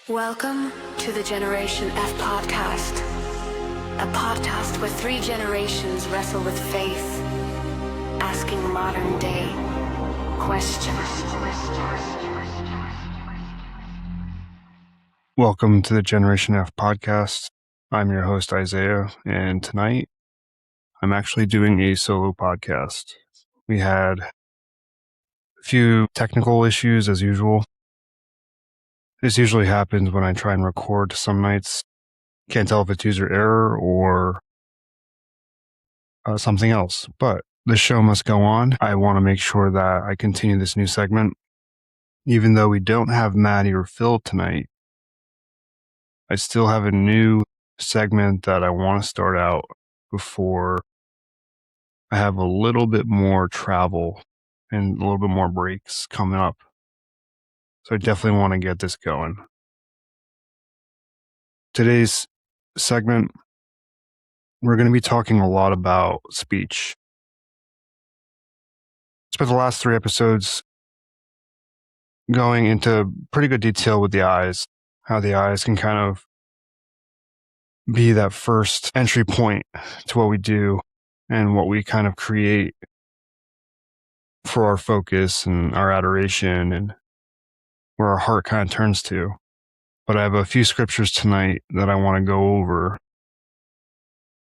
Welcome to the Generation F podcast, a podcast where three generations wrestle with faith, asking modern day questions. Welcome to the Generation F podcast. I'm your host, Isaiah, and tonight I'm actually doing a solo podcast. We had a few technical issues as usual. This usually happens when I try and record some nights. Can't tell if it's user error or something else, but the show must go on. I want to make sure that I continue this new segment. Even though we don't have Maddie or Phil tonight, I still have a new segment that I want to start out before I have a little bit more travel and a little bit more breaks coming up. So I definitely want to get this going. Today's segment, we're going to be talking a lot about speech. Spent the last 3 episodes going into pretty good detail with the eyes, how the eyes can kind of be that first entry point to what we do and what we kind of create for our focus and our adoration and where our heart kind of turns to. But I have a few scriptures tonight that I want to go over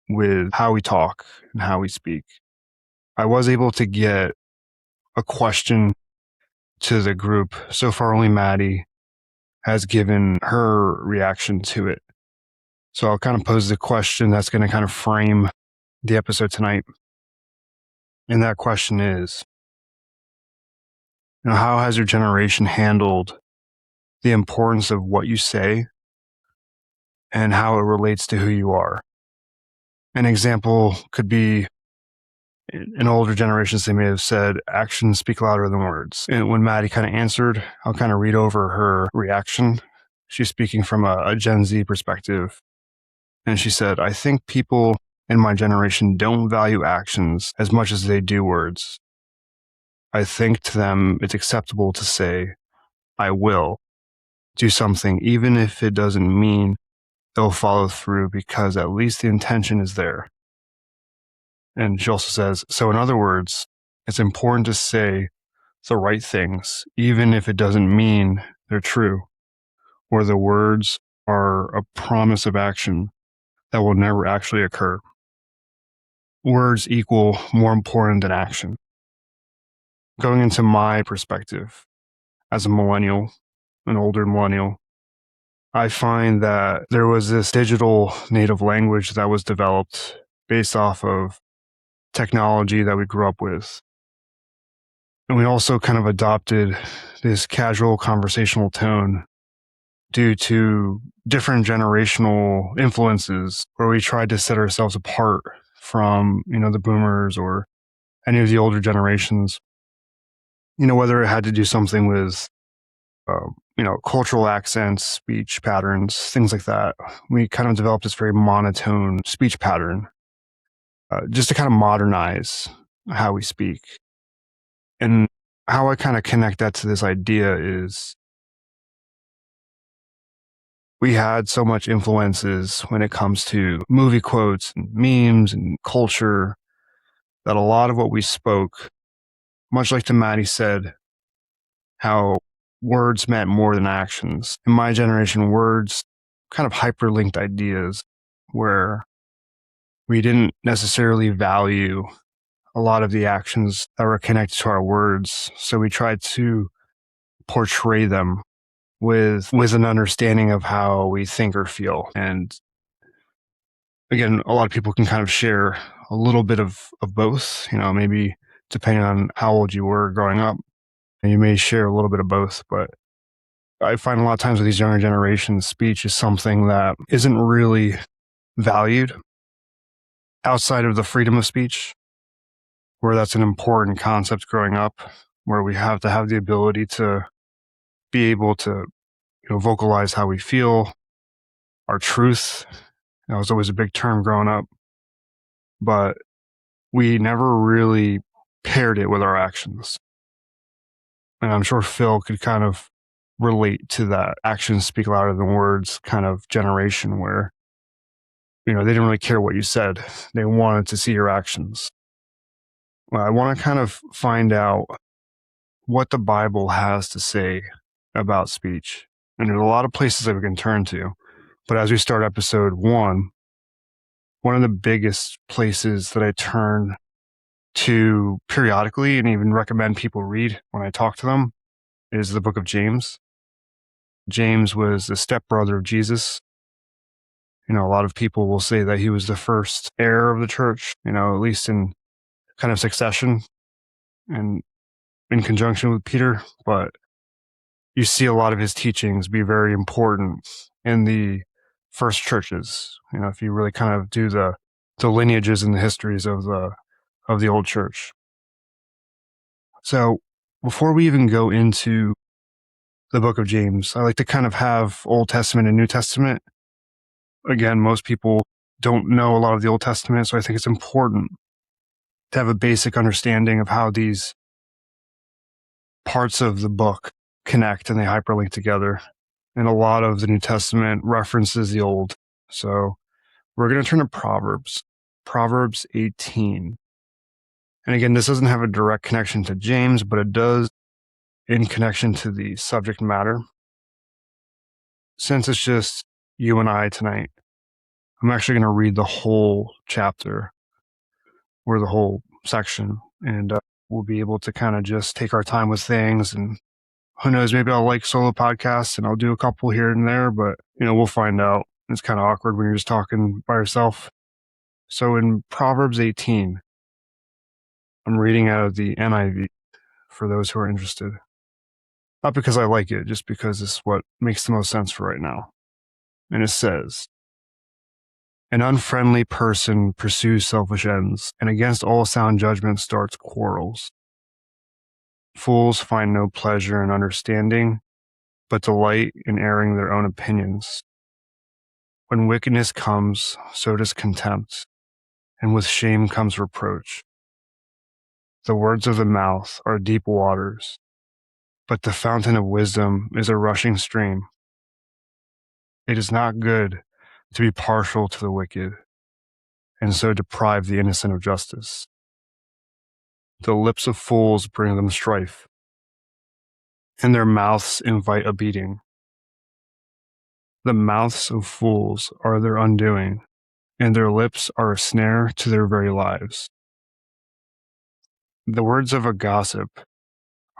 with how we talk and how we speak. I was able to get a question to the group. So far, only Maddie has given her reaction to it. So I'll kind of pose the question that's going to kind of frame the episode tonight. And that question is, how has your generation handled the importance of what you say and how it relates to who you are? An example could be, in older generations, they may have said, actions speak louder than words. And when Maddie kind of answered, I'll kind of read over her reaction. She's speaking from a Gen Z perspective. And she said, I think people in my generation don't value actions as much as they do words. I think to them it's acceptable to say, I will do something, even if it doesn't mean they'll follow through, because at least the intention is there. And she also says, so in other words, it's important to say the right things, even if it doesn't mean they're true, or the words are a promise of action that will never actually occur. Words equal more important than action. Going into my perspective as a millennial, an older millennial, I find that there was this digital native language that was developed based off of technology that we grew up with. And we also kind of adopted this casual conversational tone due to different generational influences where we tried to set ourselves apart from, the boomers or any of the older generations, whether it had to do something with, cultural accents, speech patterns, things like that. We kind of developed this very monotone speech pattern just to kind of modernize how we speak. And how I kind of connect that to this idea is we had so much influences when it comes to movie quotes and memes and culture that a lot of what we spoke, much like Maddie said, how words meant more than actions. In my generation, words kind of hyperlinked ideas where we didn't necessarily value a lot of the actions that were connected to our words. So we tried to portray them with an understanding of how we think or feel. And again, a lot of people can kind of share a little bit of both, maybe depending on how old you were growing up. And you may share a little bit of both, but I find a lot of times with these younger generations, speech is something that isn't really valued outside of the freedom of speech, where that's an important concept growing up, where we have to have the ability to be able to, vocalize how we feel, our truth. That was always a big term growing up, but we never really paired it with our actions. And I'm sure Phil could kind of relate to that actions speak louder than words kind of generation where, they didn't really care what you said. They wanted to see your actions. Well, I want to kind of find out what the Bible has to say about speech. And there's a lot of places that we can turn to. But as we start episode 1, one of the biggest places that I turn to periodically and even recommend people read when I talk to them is the book of James. James was the stepbrother of Jesus. A lot of people will say that he was the first heir of the church, at least in kind of succession and in conjunction with Peter. But you see a lot of his teachings be very important in the first churches. If you really kind of do the lineages and the histories of the old church. So before we even go into the book of James, I like to kind of have Old Testament and New Testament. Again, most people don't know a lot of the Old Testament, so I think it's important to have a basic understanding of how these parts of the book connect and they hyperlink together. And a lot of the New Testament references the Old. So we're going to turn to Proverbs 18. And again, this doesn't have a direct connection to James, but it does in connection to the subject matter. Since it's just you and I tonight, I'm actually going to read the whole chapter or the whole section, and we'll be able to kind of just take our time with things. And who knows, maybe I'll like solo podcasts and I'll do a couple here and there, but we'll find out. It's kind of awkward when you're just talking by yourself. So in Proverbs 18, I'm reading out of the NIV for those who are interested. Not because I like it, just because it's what makes the most sense for right now. And it says, "An unfriendly person pursues selfish ends, and against all sound judgment starts quarrels. Fools find no pleasure in understanding, but delight in airing their own opinions. When wickedness comes, so does contempt, and with shame comes reproach. The words of the mouth are deep waters, but the fountain of wisdom is a rushing stream. It is not good to be partial to the wicked, and so deprive the innocent of justice. The lips of fools bring them strife, and their mouths invite a beating. The mouths of fools are their undoing, and their lips are a snare to their very lives. The words of a gossip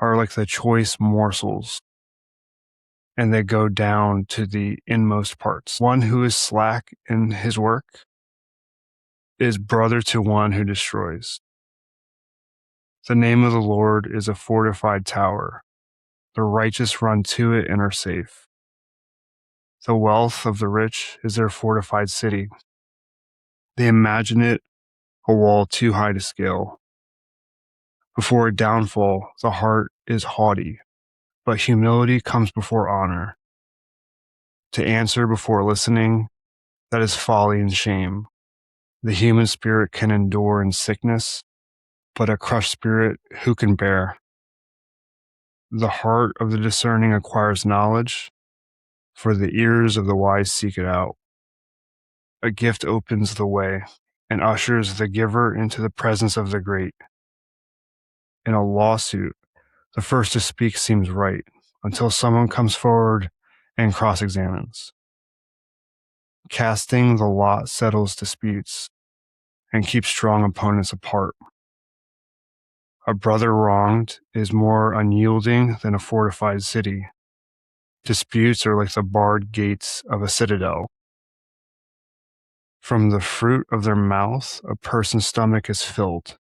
are like the choice morsels, and they go down to the inmost parts. One who is slack in his work is brother to one who destroys. The name of the Lord is a fortified tower. The righteous run to it and are safe. The wealth of the rich is their fortified city. They imagine it a wall too high to scale. Before a downfall, the heart is haughty, but humility comes before honor. To answer before listening, that is folly and shame. The human spirit can endure in sickness, but a crushed spirit who can bear? The heart of the discerning acquires knowledge, for the ears of the wise seek it out. A gift opens the way and ushers the giver into the presence of the great. In a lawsuit, the first to speak seems right until someone comes forward and cross-examines. Casting the lot settles disputes and keeps strong opponents apart. A brother wronged is more unyielding than a fortified city. Disputes are like the barred gates of a citadel. From the fruit of their mouth, a person's stomach is filled.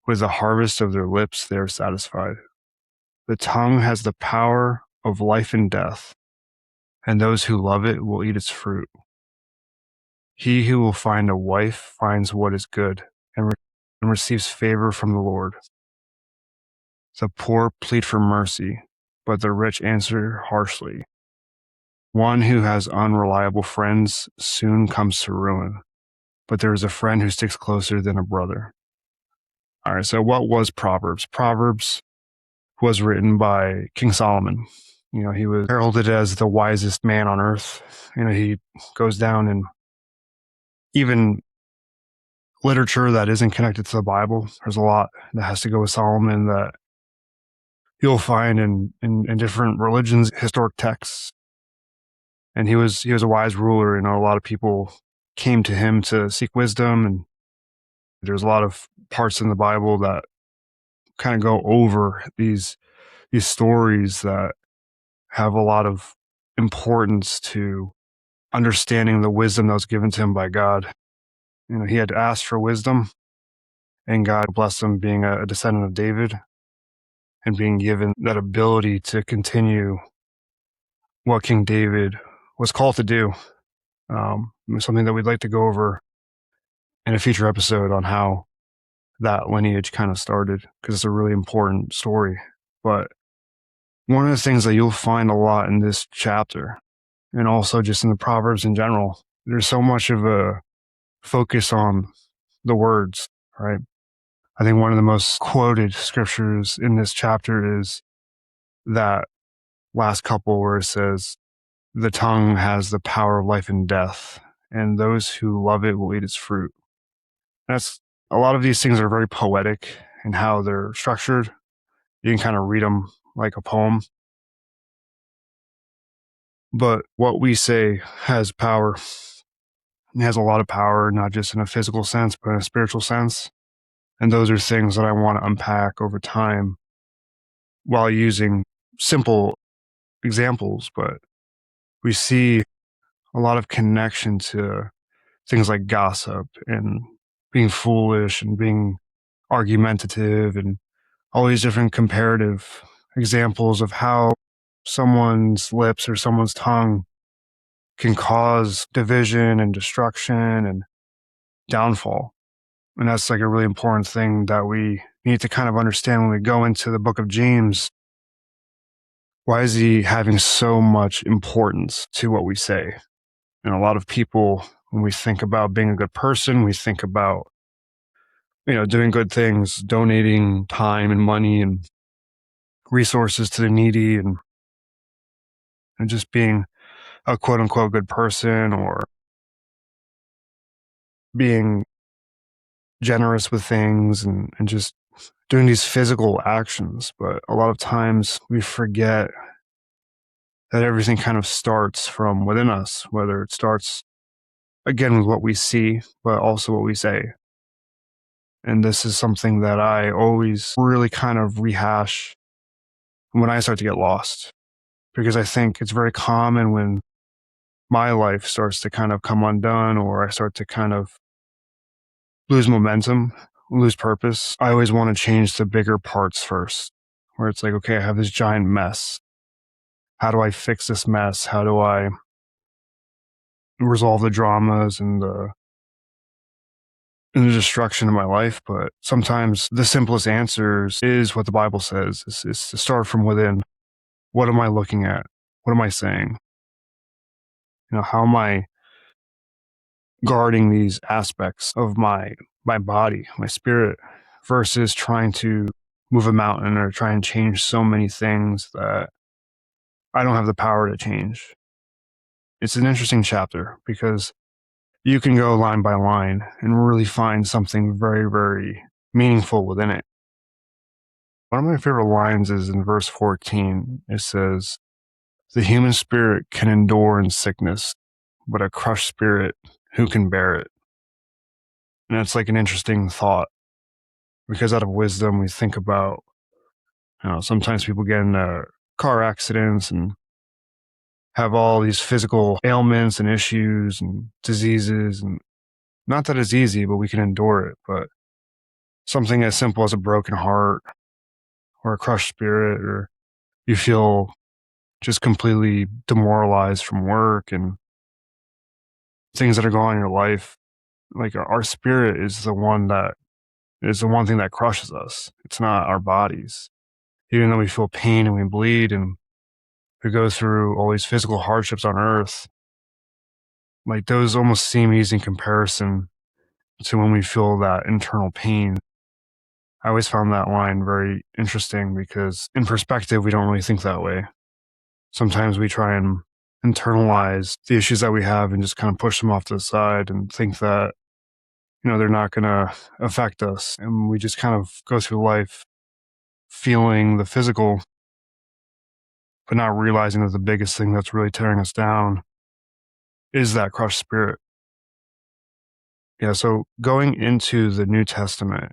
With the harvest of their lips, they are satisfied. The tongue has the power of life and death, and those who love it will eat its fruit. He who will find a wife finds what is good and receives favor from the Lord. The poor plead for mercy, but the rich answer harshly. One who has unreliable friends soon comes to ruin, but there is a friend who sticks closer than a brother. All right, so what was Proverbs? Proverbs was written by King Solomon. He was heralded as the wisest man on earth. He goes down in even literature that isn't connected to the Bible. There's a lot that has to go with Solomon that you'll find in different religions, historic texts. And he was a wise ruler. A lot of people came to him to seek wisdom, and there's a lot of parts in the Bible that kind of go over these stories that have a lot of importance to understanding the wisdom that was given to him by God. He had asked for wisdom, and God blessed him being a descendant of David and being given that ability to continue what King David was called to do. Something that we'd like to go over in a future episode on how that lineage kind of started, because it's a really important story. But one of the things that you'll find a lot in this chapter, and also just in the Proverbs in general, there's so much of a focus on the words, right? I think one of the most quoted scriptures in this chapter is that last couple where it says, "The tongue has the power of life and death, and those who love it will eat its fruit." That's a lot of these things are very poetic in how they're structured. You can kind of read them like a poem. But what we say has power. It has a lot of power, not just in a physical sense, but in a spiritual sense. And those are things that I want to unpack over time while using simple examples. But we see a lot of connection to things like gossip and being foolish and being argumentative and all these different comparative examples of how someone's lips or someone's tongue can cause division and destruction and downfall. And that's like a really important thing that we need to kind of understand when we go into the book of James. Why is he having so much importance to what we say? And a lot of people, when we think about being a good person, we think about, doing good things, donating time and money and resources to the needy and just being a quote unquote good person, or being generous with things and just doing these physical actions. But a lot of times we forget that everything kind of starts from within us, whether it starts again with what we see, but also what we say. And this is something that I always really kind of rehash when I start to get lost, because I think it's very common when my life starts to kind of come undone, or I start to kind of lose momentum, lose purpose. I always want to change the bigger parts first, where it's like, okay, I have this giant mess. How do I fix this mess? How do I resolve the dramas and the destruction of my life? But sometimes the simplest answers is what the Bible says, is to start from within. What am I looking at? What am I saying? How am I guarding these aspects of my body, my spirit, versus trying to move a mountain or try and change so many things that I don't have the power to change. It's an interesting chapter because you can go line by line and really find something very, very meaningful within it. One of my favorite lines is in verse 14. It says, "The human spirit can endure in sickness, but a crushed spirit, who can bear it?" And that's like an interesting thought, because out of wisdom, we think about, sometimes people get in car accidents and have all these physical ailments and issues and diseases. And not that it's easy, but we can endure it. But something as simple as a broken heart or a crushed spirit, or you feel just completely demoralized from work and things that are going on in your life, like our spirit is the one thing that crushes us. It's not our bodies. Even though we feel pain and we bleed and we go through all these physical hardships on earth, like those almost seem easy in comparison to when we feel that internal pain. I always found that line very interesting because in perspective, we don't really think that way. sometimes we try and internalize the issues that we have and just kind of push them off to the side and think that, they're not going to affect us. And we just kind of go through life feeling the physical, but not realizing that the biggest thing that's really tearing us down is that crushed spirit. Yeah, so going into the New Testament,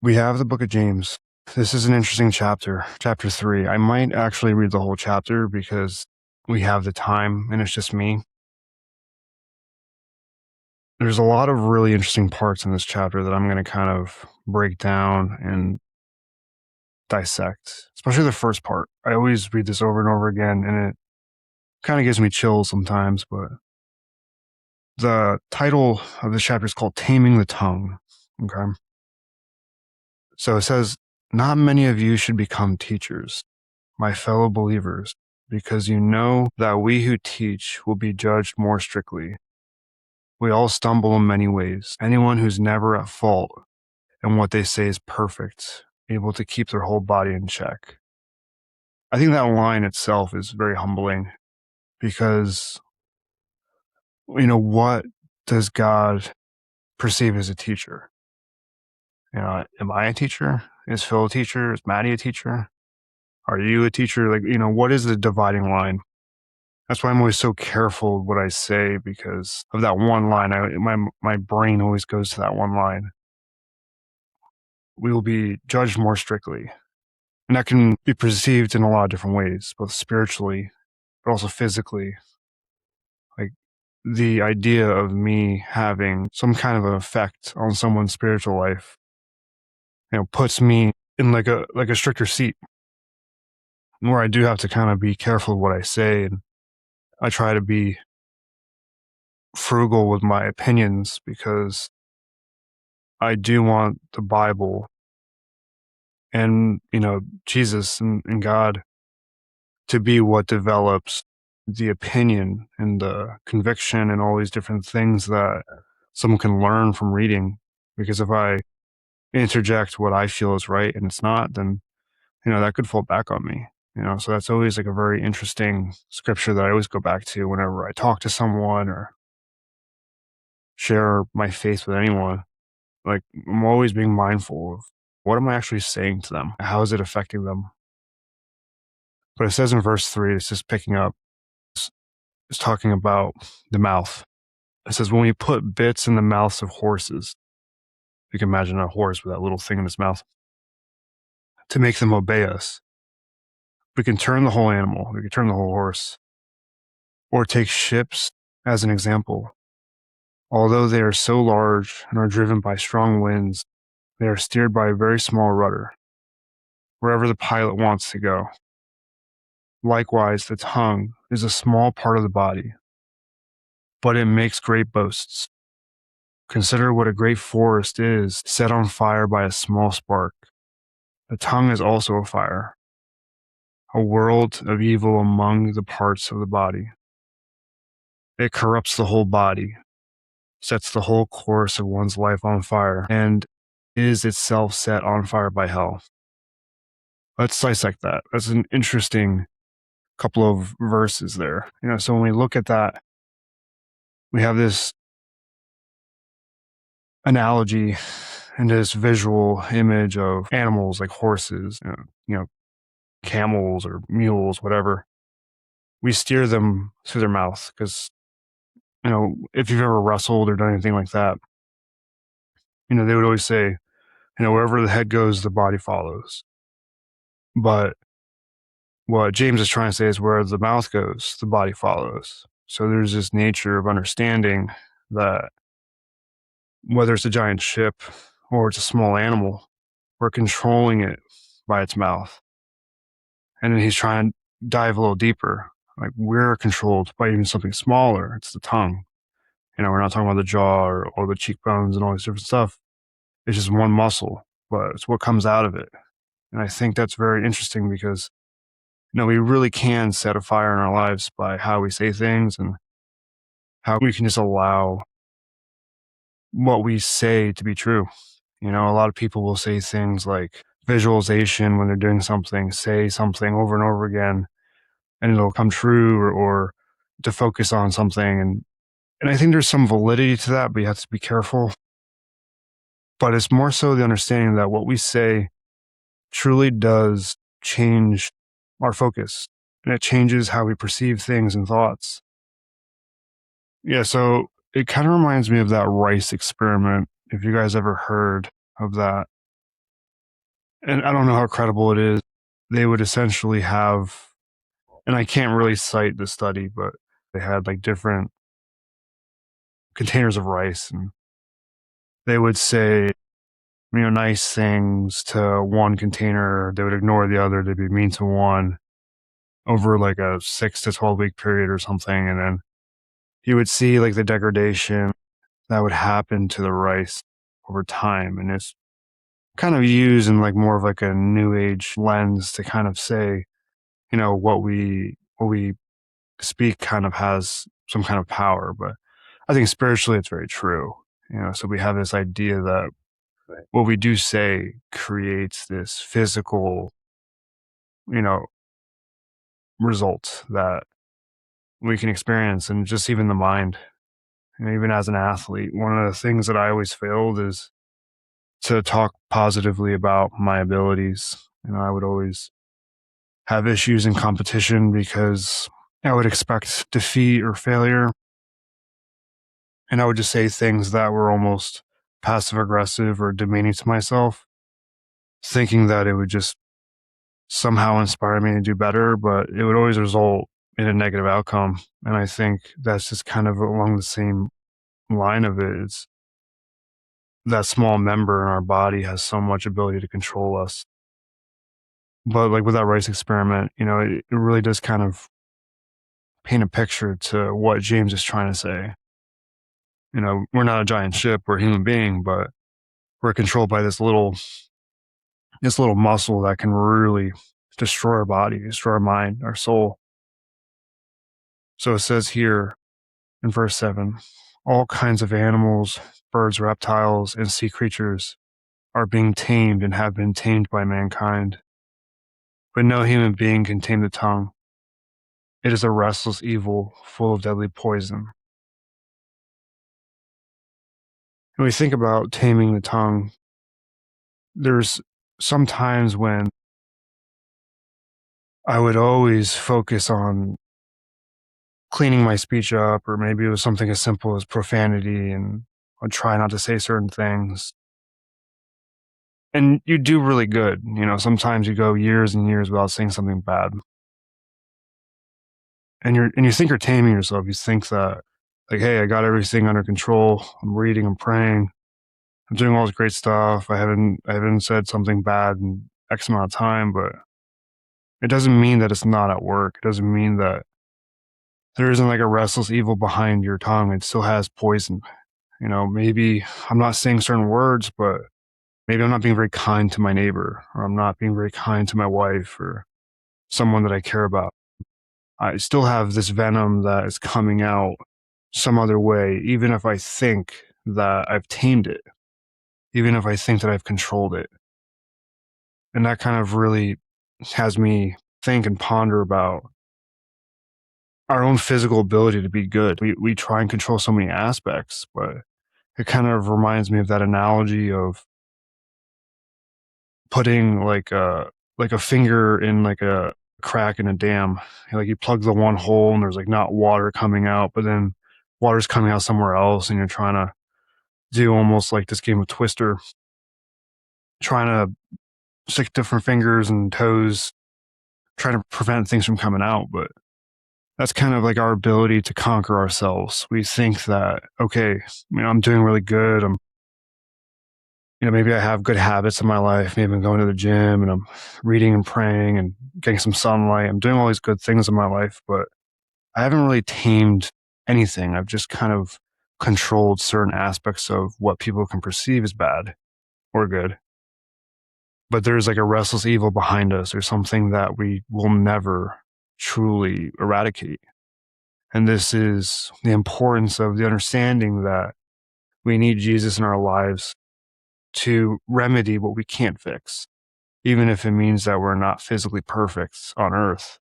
we have the book of James. This is an interesting chapter, chapter 3. I might actually read the whole chapter because we have the time and it's just me. There's a lot of really interesting parts in this chapter that I'm going to kind of break down and dissect, especially the first part. I always read this over and over again, and it kind of gives me chills sometimes, but the title of this chapter is called Taming the Tongue. Okay. So it says, "Not many of you should become teachers, my fellow believers, because you know that we who teach will be judged more strictly. We all stumble in many ways. Anyone who's never at fault and what they say is perfect, able to keep their whole body in check." I think that line itself is very humbling because, what does God perceive as a teacher? Am I a teacher? Is Phil a teacher? Is Maddie a teacher? Are you a teacher? Like, what is the dividing line? That's why I'm always so careful with what I say because of that one line. My brain always goes to that one line. We will be judged more strictly. And that can be perceived in a lot of different ways, both spiritually, but also physically. Like the idea of me having some kind of an effect on someone's spiritual life, puts me in like a stricter seat where I do have to kind of be careful of what I say. And I try to be frugal with my opinions because I do want the Bible and, Jesus and God to be what develops the opinion and the conviction and all these different things that someone can learn from reading. Because if I interject what I feel is right and it's not, then, that could fall back on me. So that's always like a very interesting scripture that I always go back to whenever I talk to someone or share my faith with anyone. Like, I'm always being mindful of what am I actually saying to them? How is it affecting them? But it says in verse 3, it's just picking up, it's talking about the mouth. It says, when we put bits in the mouths of horses, you can imagine a horse with that little thing in its mouth, to make them obey us. We can turn the whole animal, we can turn the whole horse. Or take ships as an example. Although they are so large and are driven by strong winds, they are steered by a very small rudder, wherever the pilot wants to go. Likewise, the tongue is a small part of the body, but it makes great boasts. Consider what a great forest is set on fire by a small spark. The tongue is also a fire, a world of evil among the parts of the body. It corrupts the whole body, sets the whole course of one's life on fire, and is itself set on fire by hell. Let's dissect that. That's an interesting couple of verses there. So when we look at that, we have this analogy and this visual image of animals like horses, camels or mules, whatever. We steer them through their mouth because, if you've ever wrestled or done anything like that, they would always say, wherever the head goes, the body follows. But what James is trying to say is where the mouth goes, the body follows. So there's this nature of understanding that whether it's a giant ship or it's a small animal, we're controlling it by its mouth. And then he's trying to dive a little deeper. Like we're controlled by even something smaller. It's the tongue. We're not talking about the jaw or the cheekbones and all this different stuff. It's just one muscle, but it's what comes out of it. And I think that's very interesting because, we really can set a fire in our lives by how we say things and how we can just allow what we say to be true. A lot of people will say things like, visualization when they're doing something, say something over and over again, and it'll come true, or to focus on something. And I think there's some validity to that, but you have to be careful. But it's more so the understanding that what we say truly does change our focus, and it changes how we perceive things and thoughts. Yeah, so it kind of reminds me of that rice experiment, if you guys ever heard of that. And I don't know how credible it is. They would essentially have, and I can't really cite the study, but they had like different containers of rice, and they would say, nice things to one container. They would ignore the other. They'd be mean to one over like a 6 to 12 week period or something. And then you would see like the degradation that would happen to the rice over time. And it's kind of used in like more of like a new age lens to kind of say, what we speak kind of has some kind of power. But I think spiritually it's very true. So we have this idea that what we do say creates this physical, you know, result that we can experience, and just even the mind. Even as an athlete, one of the things that I always failed is to talk positively about my abilities. I would always have issues in competition because I would expect defeat or failure. And I would just say things that were almost passive aggressive or demeaning to myself, thinking that it would just somehow inspire me to do better, but it would always result in a negative outcome. And I think that's just kind of along the same line of it. It's that small member in our body has so much ability to control us. But like with that rice experiment, it really does kind of paint a picture to what James is trying to say. We're not a giant ship, we're a human being, but we're controlled by this little muscle that can really destroy our body, destroy our mind, our soul. So it says here in verse 7, all kinds of animals, birds, reptiles, and sea creatures are being tamed and have been tamed by mankind. But no human being can tame the tongue. It is a restless evil full of deadly poison. When we think about taming the tongue, there's some times when I would always focus on cleaning my speech up, or maybe it was something as simple as profanity, and I'd try not to say certain things. And you do really good. Sometimes you go years and years without saying something bad. And you think you're taming yourself. You think that, like, hey, I got everything under control. I'm reading, I'm praying, I'm doing all this great stuff. I haven't said something bad in X amount of time, but it doesn't mean that it's not at work. It doesn't mean that there isn't like a restless evil behind your tongue. It still has poison. Maybe I'm not saying certain words, but maybe I'm not being very kind to my neighbor, or I'm not being very kind to my wife or someone that I care about. I still have this venom that is coming out some other way, even if I think that I've tamed it, even if I think that I've controlled it. And that kind of really has me think and ponder about our own physical ability to be good. We try and control so many aspects, but it kind of reminds me of that analogy of putting like a finger in like a crack in a dam. Like you plug the one hole and there's like not water coming out, but then water's coming out somewhere else, and you're trying to do almost like this game of Twister, trying to stick different fingers and toes, trying to prevent things from coming out. But that's kind of like our ability to conquer ourselves. We think that, okay, I'm doing really good. Maybe I have good habits in my life. Maybe I'm going to the gym and I'm reading and praying and getting some sunlight. I'm doing all these good things in my life, but I haven't really tamed anything. I've just kind of controlled certain aspects of what people can perceive as bad or good. But there's like a restless evil behind us, or something that we will never truly eradicate. And this is the importance of the understanding that we need Jesus in our lives to remedy what we can't fix. even if it means that we're not physically perfect on earth.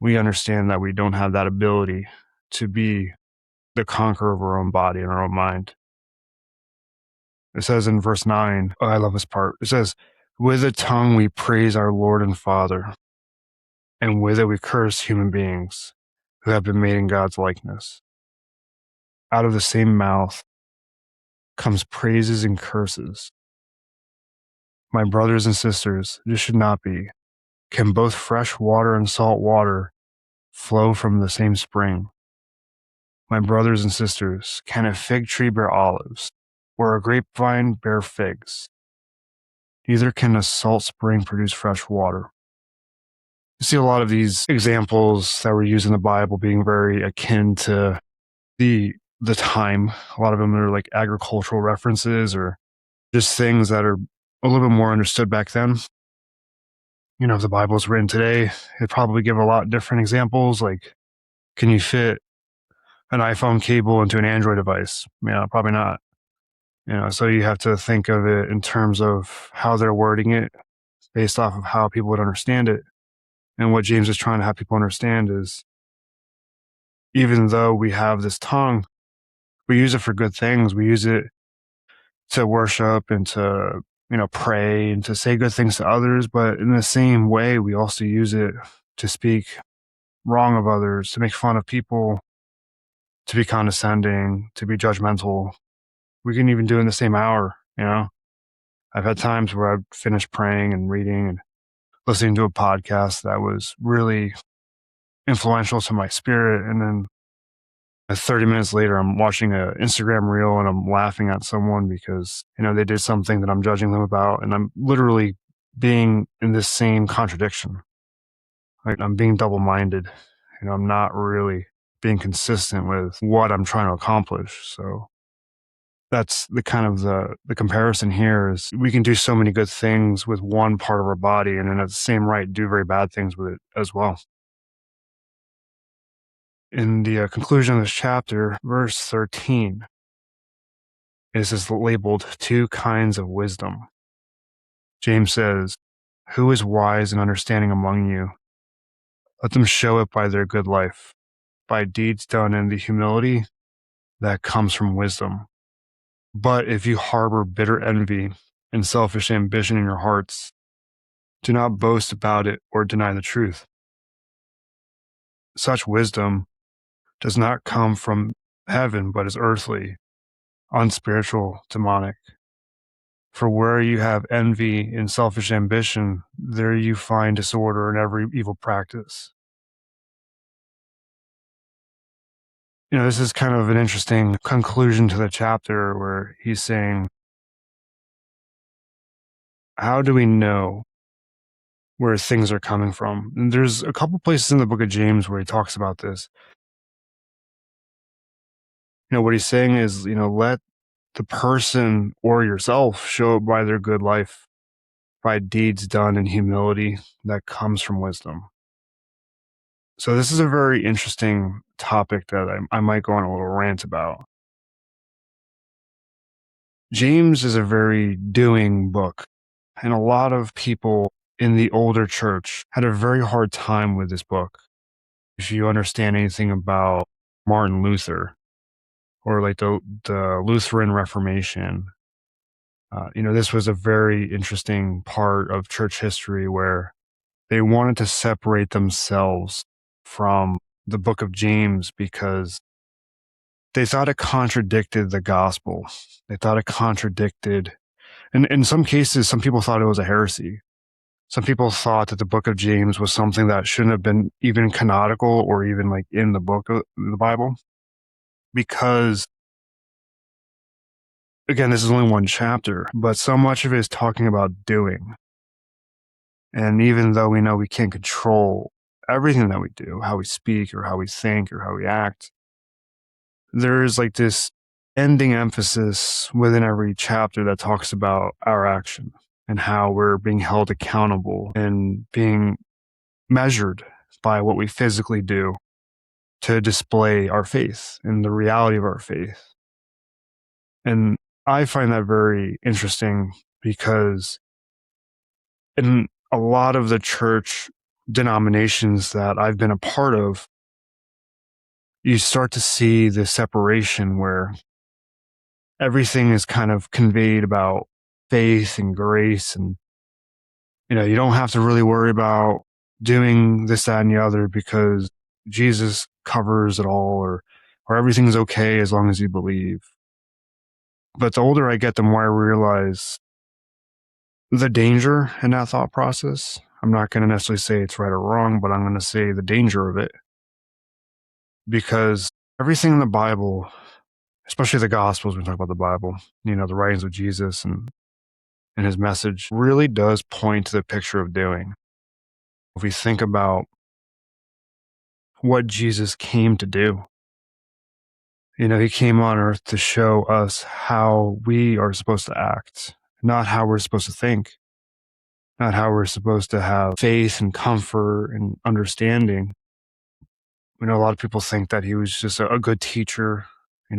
We understand that we don't have that ability to be the conqueror of our own body and our own mind. It says in verse 9, oh, I love this part. It says, with the tongue we praise our Lord and Father, and with it we curse human beings who have been made in God's likeness. Out of the same mouth comes praises and curses. My brothers and sisters, this should not be. Can both fresh water and salt water flow from the same spring? My brothers and sisters, can a fig tree bear olives, or a grapevine bear figs? Neither can a salt spring produce fresh water. You see a lot of these examples that were used in the Bible being very akin to the time. A lot of them are like agricultural references or just things that are a little bit more understood back then. You know, if the Bible was written today, it'd probably give a lot different examples. Like, can you fit an iPhone cable into an Android device? Yeah, probably not. You know, so you have to think of it in terms of how they're wording it based off of how people would understand it. And what James is trying to have people understand is even though we have this tongue, we use it for good things. We use it to worship and to, pray and to say good things to others. But in the same way, we also use it to speak wrong of others, to make fun of people, to be condescending, to be judgmental. We can even do it in the same hour, I've had times where I've finished praying and reading and listening to a podcast that was really influential to my spirit. And then 30 minutes later, I'm watching an Instagram reel and I'm laughing at someone because, they did something that I'm judging them about. And I'm literally being in this same contradiction. Like I'm being double-minded. I'm not really being consistent with what I'm trying to accomplish. So that's the kind of the comparison here is we can do so many good things with one part of our body and then at the same right do very bad things with it as well. In the conclusion of this chapter, verse 13, is labeled two kinds of wisdom. James says, who is wise and understanding among you? Let them show it by their good life, by deeds done in the humility that comes from wisdom. But if you harbor bitter envy and selfish ambition in your hearts, do not boast about it or deny the truth. Such wisdom does not come from heaven, but is earthly, unspiritual, demonic. For where you have envy and selfish ambition, there you find disorder and every evil practice. This is kind of an interesting conclusion to the chapter where he's saying, how do we know where things are coming from? And there's a couple places in the book of James where he talks about this. What he's saying is, let the person or yourself show it by their good life, by deeds done in humility that comes from wisdom. So this is a very interesting topic that I might go on a little rant about. James is a very doing book, and a lot of people in the older church had a very hard time with this book. If you understand anything about Martin Luther or like the Lutheran Reformation, this was a very interesting part of church history where they wanted to separate themselves from the book of James because they thought it contradicted the gospel. They thought it contradicted, and in some cases, some people thought it was a heresy. Some people thought that the book of James was something that shouldn't have been even canonical or even like in the book of the Bible. Because, again, this is only one chapter, but so much of it is talking about doing. And even though we know we can't control everything that we do, how we speak or how we think or how we act, there's like this ending emphasis within every chapter that talks about our action and how we're being held accountable and being measured by what we physically do to display our faith and the reality of our faith. And I find that very interesting because In a lot of the church denominations that I've been a part of, you start to see the separation where everything is kind of conveyed about faith and grace. And, you don't have to really worry about doing this, that, and the other because Jesus covers it all, or everything's okay as long as you believe. But the older I get, the more I realize the danger in that thought process. I'm not going to necessarily say it's right or wrong, but I'm going to say the danger of it. Because everything in the Bible, especially the Gospels, when we talk about the Bible, the writings of Jesus and his message, really does point to the picture of doing. If we think about what Jesus came to do, he came on earth to show us how we are supposed to act, not how we're supposed to think, not how we're supposed to have faith and comfort and understanding. A lot of people think that he was just a good teacher.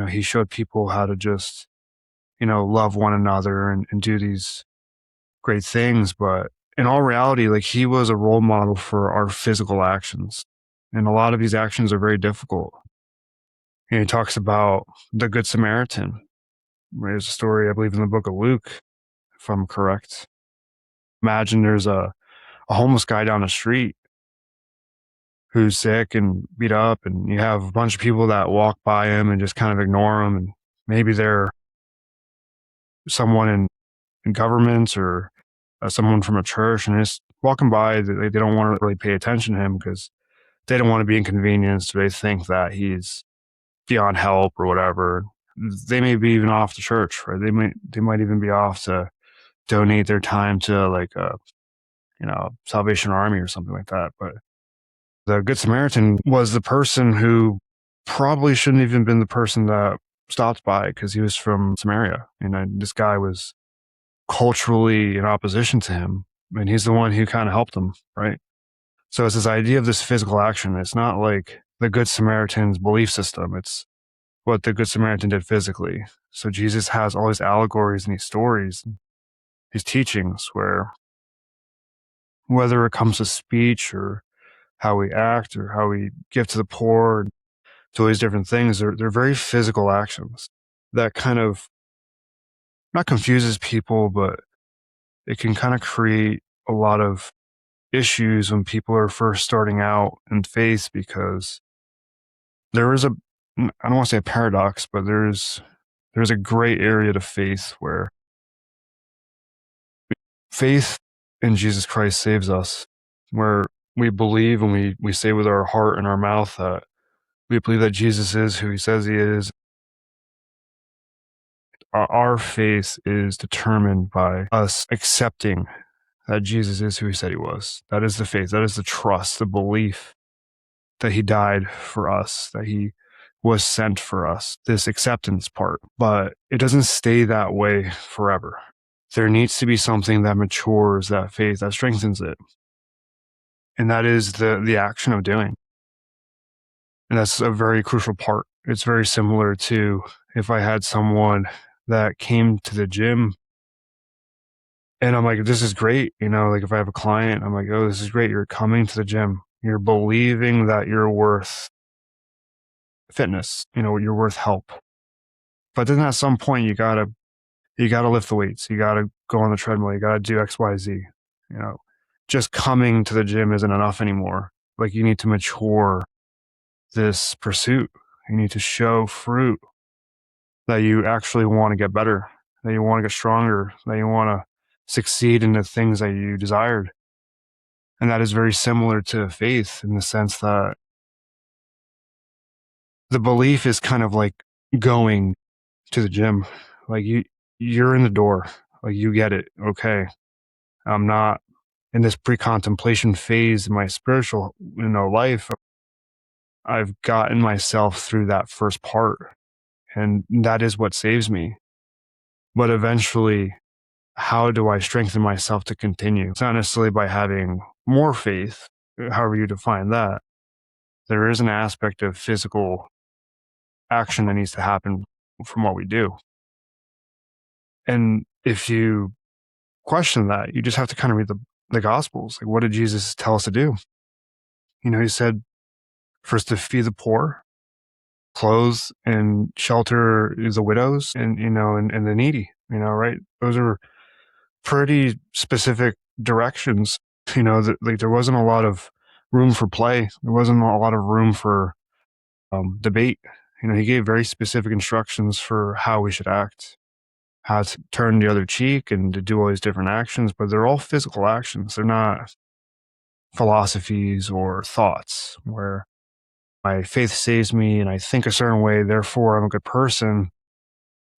He showed people how to just, love one another and do these great things. But in all reality, like, he was a role model for our physical actions. And a lot of these actions are very difficult. He talks about the Good Samaritan. There's a story, I believe, in the book of Luke, if I'm correct. Imagine there's a homeless guy down the street who's sick and beat up, and you have a bunch of people that walk by him and just kind of ignore him. And maybe they're someone in governments or someone from a church, and just walking by, they don't want to really pay attention to him because they don't want to be inconvenienced, or they think that he's beyond help or whatever. They may be even off to church, right? They might even be off to donate their time to like a Salvation Army or something like that. But the Good Samaritan was the person who probably shouldn't even been the person that stopped by because he was from Samaria. This guy was culturally in opposition to him, and he's the one who kind of helped him, right? So it's this idea of this physical action. It's not like the Good Samaritan's belief system. It's what the Good Samaritan did physically. So Jesus has all these allegories and these stories, these teachings where whether it comes to speech or how we act or how we give to the poor, to all these different things, they're very physical actions that kind of not confuses people, but it can kind of create a lot of issues when people are first starting out in faith, because there is I don't want to say a paradox, but there's a gray area to faith where faith in Jesus Christ saves us, where we believe and we say with our heart and our mouth that we believe that Jesus is who he says he is. Our faith is determined by us accepting that Jesus is who he said he was. That is the faith. That is the trust, the belief that he died for us, that he was sent for us, this acceptance part. But it doesn't stay that way forever. There needs to be something that matures that faith, that strengthens it. And that is the action of doing. And that's a very crucial part. It's very similar to if I had someone that came to the gym and I'm like, this is great. Like if I have a client, I'm like, oh, this is great. You're coming to the gym. You're believing that you're worth fitness, you're worth help. But then at some point you gotta lift the weights. You gotta go on the treadmill. You gotta do X, Y, Z. Just coming to the gym isn't enough anymore. Like, you need to mature this pursuit. You need to show fruit that you actually want to get better, that you want to get stronger, that you want to succeed in the things that you desired. And that is very similar to faith in the sense that the belief is kind of like going to the gym. Like, you're in the door. Like, you get it. Okay. I'm not in this pre-contemplation phase in my spiritual, life. I've gotten myself through that first part, and that is what saves me. But eventually, how do I strengthen myself to continue? It's not necessarily by having more faith, however you define that. There is an aspect of physical action that needs to happen from what we do. And if you question that, you just have to kind of read the Gospels. Like, what did Jesus tell us to do? He said first to feed the poor, clothe and shelter the widows, and the needy. Right? Those are pretty specific directions. That, like, there wasn't a lot of room for play. There wasn't a lot of room for debate. He gave very specific instructions for how we should act, how to turn the other cheek, and to do all these different actions. But they're all physical actions. They're not philosophies or thoughts where my faith saves me and I think a certain way, therefore I'm a good person.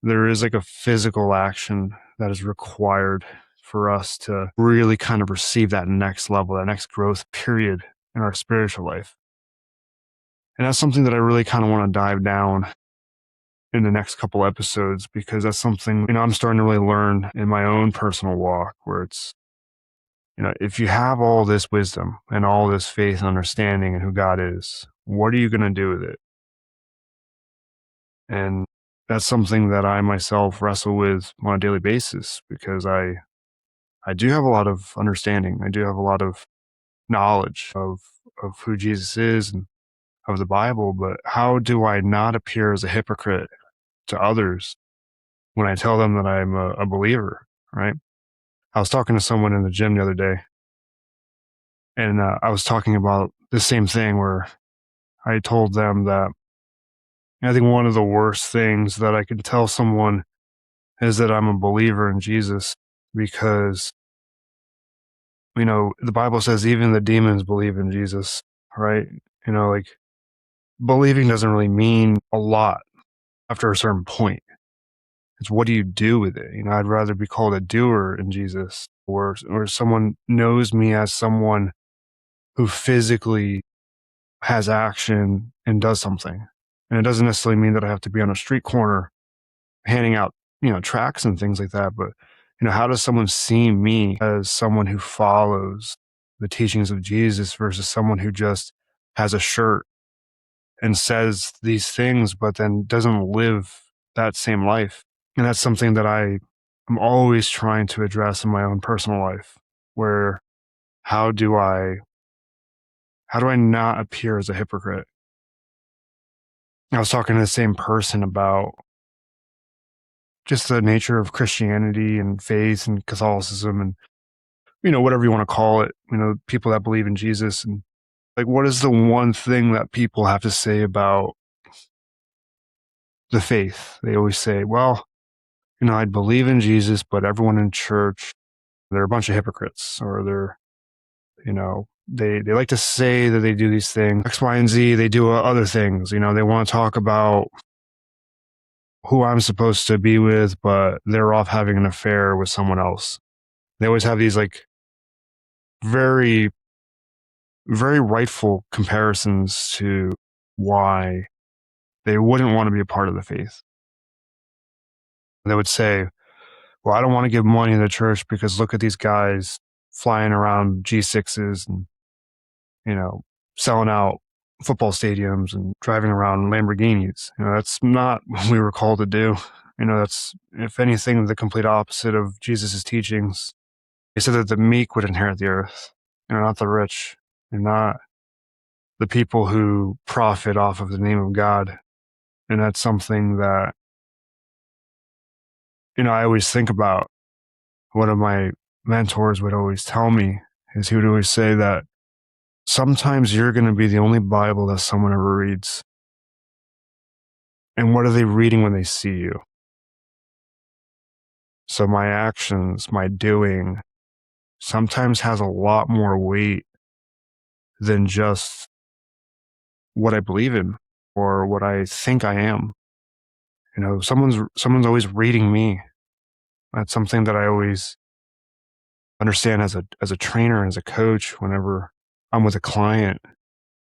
There is like a physical action that is required for us to really kind of receive that next level, that next growth period in our spiritual life. And that's something that I really kind of want to dive down in the next couple episodes, because that's something, I'm starting to really learn in my own personal walk, where it's, if you have all this wisdom and all this faith and understanding in who God is, what are you going to do with it? And that's something that I myself wrestle with on a daily basis, because I do have a lot of understanding. I do have a lot of knowledge of who Jesus is and of the Bible, but how do I not appear as a hypocrite to others when I tell them that I'm a believer, right? I was talking to someone in the gym the other day, and I was talking about the same thing, where I told them that I think one of the worst things that I could tell someone is that I'm a believer in Jesus, because, the Bible says even the demons believe in Jesus, right? Like, believing doesn't really mean a lot after a certain point. It's what do you do with it? I'd rather be called a doer in Jesus, or someone knows me as someone who physically has action and does something. And it doesn't necessarily mean that I have to be on a street corner handing out, tracts and things like that. But, how does someone see me as someone who follows the teachings of Jesus versus someone who just has a shirt and says these things, but then doesn't live that same life? And that's something that I'm always trying to address in my own personal life, where how do I not appear as a hypocrite? I was talking to the same person about just the nature of Christianity and faith and Catholicism and, whatever you want to call it, people that believe in Jesus. And like, what is the one thing that people have to say about the faith? They always say, well, I believe in Jesus, but everyone in church, they're a bunch of hypocrites, or they like to say that they do these things, X, Y, and Z. They do other things. They want to talk about who I'm supposed to be with, but they're off having an affair with someone else. They always have these like very, very rightful comparisons to why they wouldn't want to be a part of the faith. They would say, well, I don't want to give money to the church because look at these guys flying around G6s and, selling out football stadiums and driving around Lamborghinis. That's not what we were called to do. That's, if anything, the complete opposite of Jesus' teachings. He said that the meek would inherit the earth, not the rich, and not the people who profit off of the name of God. And that's something that, I always think about. One of my mentors would always tell me is he would always say that sometimes you're going to be the only Bible that someone ever reads. And what are they reading when they see you? So my actions, my doing, sometimes has a lot more weight than just what I believe in or what I think I am. Someone's always reading me. That's something that I always understand as a trainer, as a coach. Whenever I'm with a client,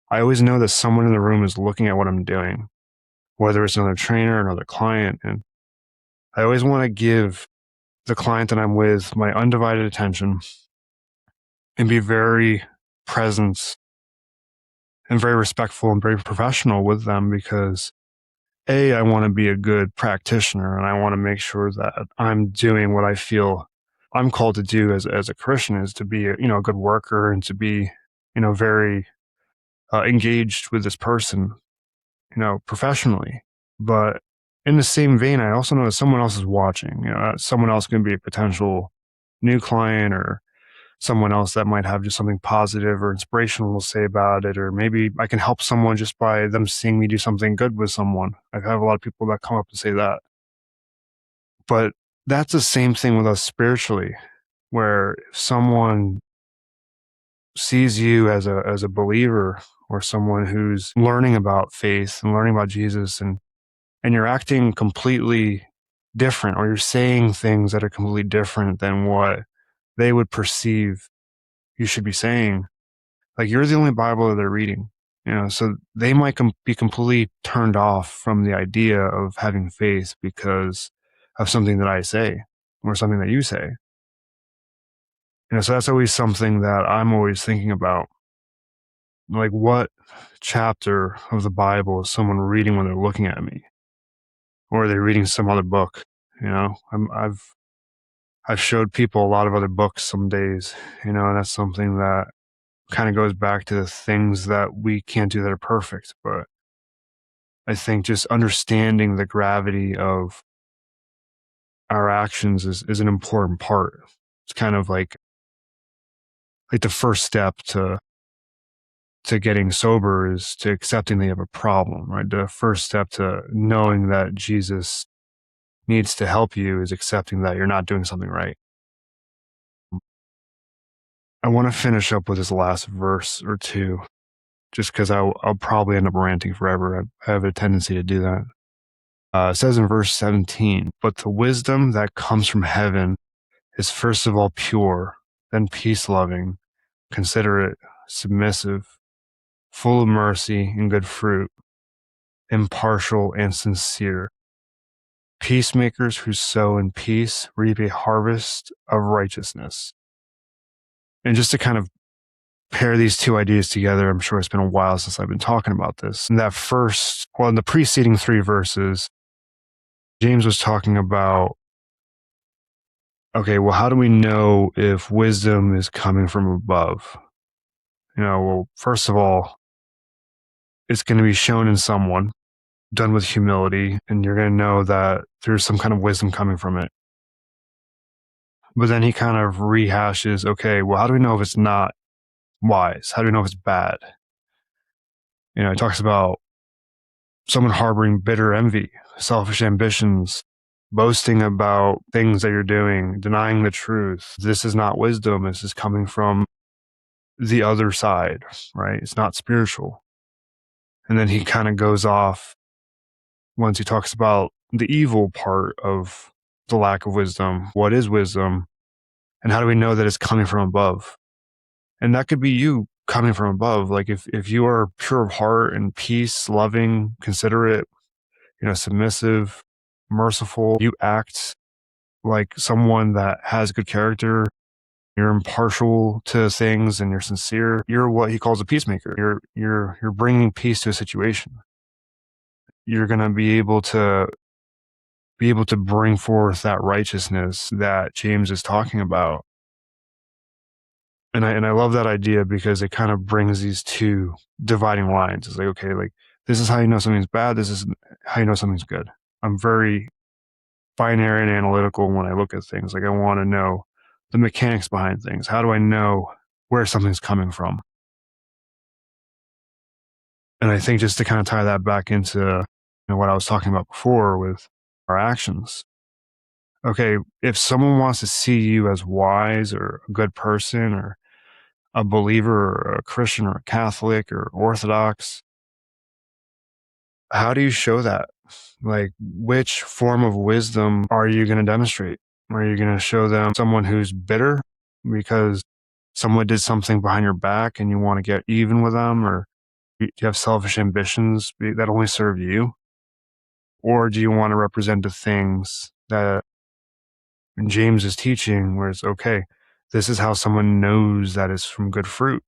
I always know that someone in the room is looking at what I'm doing, whether it's another trainer, another client. And I always want to give the client that I'm with my undivided attention and be very present and very respectful and very professional with them, because I want to be a good practitioner, and I want to make sure that I'm doing what I feel I'm called to do as a Christian is to be a good worker and to be very engaged with this person professionally. But in the same vein, I also know that someone else is watching. Someone else can be a potential new client or someone else that might have just something positive or inspirational to say about it. Or maybe I can help someone just by them seeing me do something good with someone. I have a lot of people that come up and say that. But that's the same thing with us spiritually, where if someone sees you as a believer or someone who's learning about faith and learning about Jesus and you're acting completely different or you're saying things that are completely different than what they would perceive you should be saying, like you're the only Bible that they're reading, so they might be completely turned off from the idea of having faith because of something that I say or something that you say. So that's always something that I'm always thinking about. Like, what chapter of the Bible is someone reading when they're looking at me? Or are they reading some other book? I've showed people a lot of other books some days, and that's something that kind of goes back to the things that we can't do that are perfect. But I think just understanding the gravity of our actions is an important part. It's kind of like the first step to getting sober is to accepting that you have a problem, right? The first step to knowing that Jesus needs to help you is accepting that you're not doing something right. I want to finish up with this last verse or two, just because I'll probably end up ranting forever. I have a tendency to do that. It says in verse 17, but the wisdom that comes from heaven is first of all pure, then peace loving, considerate, submissive, full of mercy and good fruit, impartial and sincere. Peacemakers who sow in peace reap a harvest of righteousness. And just to kind of pair these two ideas together, I'm sure it's been a while since I've been talking about this. In the preceding three verses, James was talking about, okay, well, how do we know if wisdom is coming from above? Well, first of all, it's going to be shown in someone, done with humility, and you're going to know that there's some kind of wisdom coming from it. But then he kind of rehashes, okay, well, how do we know if it's not wise? How do we know if it's bad? He talks about someone harboring bitter envy, selfish ambitions, boasting about things that you're doing, denying the truth. This is not wisdom. This is coming from the other side, right? It's not spiritual. And then he kind of goes off once he talks about the evil part of the lack of wisdom. What is wisdom? And how do we know that it's coming from above? And that could be you coming from above. Like if you are pure of heart and peace, loving, considerate, submissive, merciful, you act like someone that has good character, you're impartial to things and you're sincere, you're what he calls a peacemaker. You're bringing peace to a situation. You're going to be able to bring forth that righteousness that James is talking about. And I love that idea because it kind of brings these two dividing lines. It's like, okay, like this is how you know something's bad. This is how you know something's good. I'm very binary and analytical when I look at things. Like I want to know the mechanics behind things. How do I know where something's coming from? And I think just to kind of tie that back into what I was talking about before with our actions. Okay, if someone wants to see you as wise or a good person or a believer or a Christian or a Catholic or Orthodox, how do you show that? Like, which form of wisdom are you going to demonstrate? Are you going to show them someone who's bitter because someone did something behind your back and you want to get even with them? Or do you have selfish ambitions that only serve you? Or do you want to represent the things that James is teaching, where it's okay, this is how someone knows that it's from good fruit?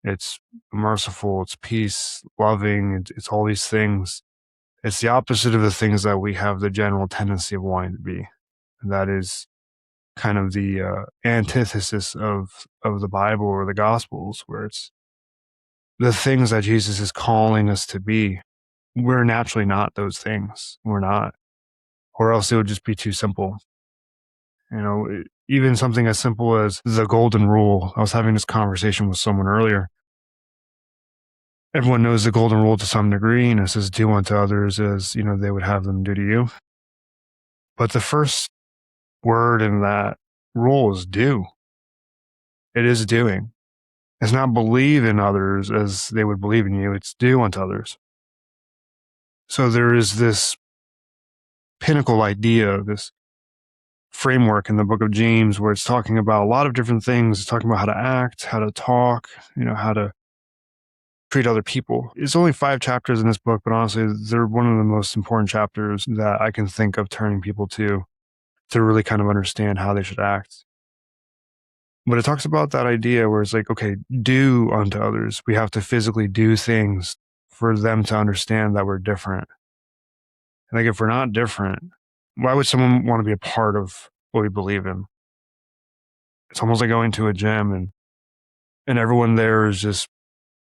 It's merciful, it's peace, loving, it's all these things. It's the opposite of the things that we have the general tendency of wanting to be. And that is kind of the antithesis of the Bible or the Gospels, where it's the things that Jesus is calling us to be. We're naturally not those things. We're not, or else it would just be too simple. Even something as simple as the golden rule. I was having this conversation with someone earlier. Everyone knows the golden rule to some degree, and it says, do unto others as, they would have them do to you. But the first word in that rule is do. It is doing. It's not believe in others as they would believe in you. It's do unto others. So there is this pinnacle idea, this framework in the book of James where it's talking about a lot of different things. It's talking about how to act, how to talk, how to treat other people. It's only 5 chapters in this book, but honestly, they're one of the most important chapters that I can think of turning people to really kind of understand how they should act. But it talks about that idea where it's like, okay, do unto others. We have to physically do things for them to understand that we're different. And like, if we're not different, why would someone want to be a part of what we believe in? It's almost like going to a gym and everyone there is just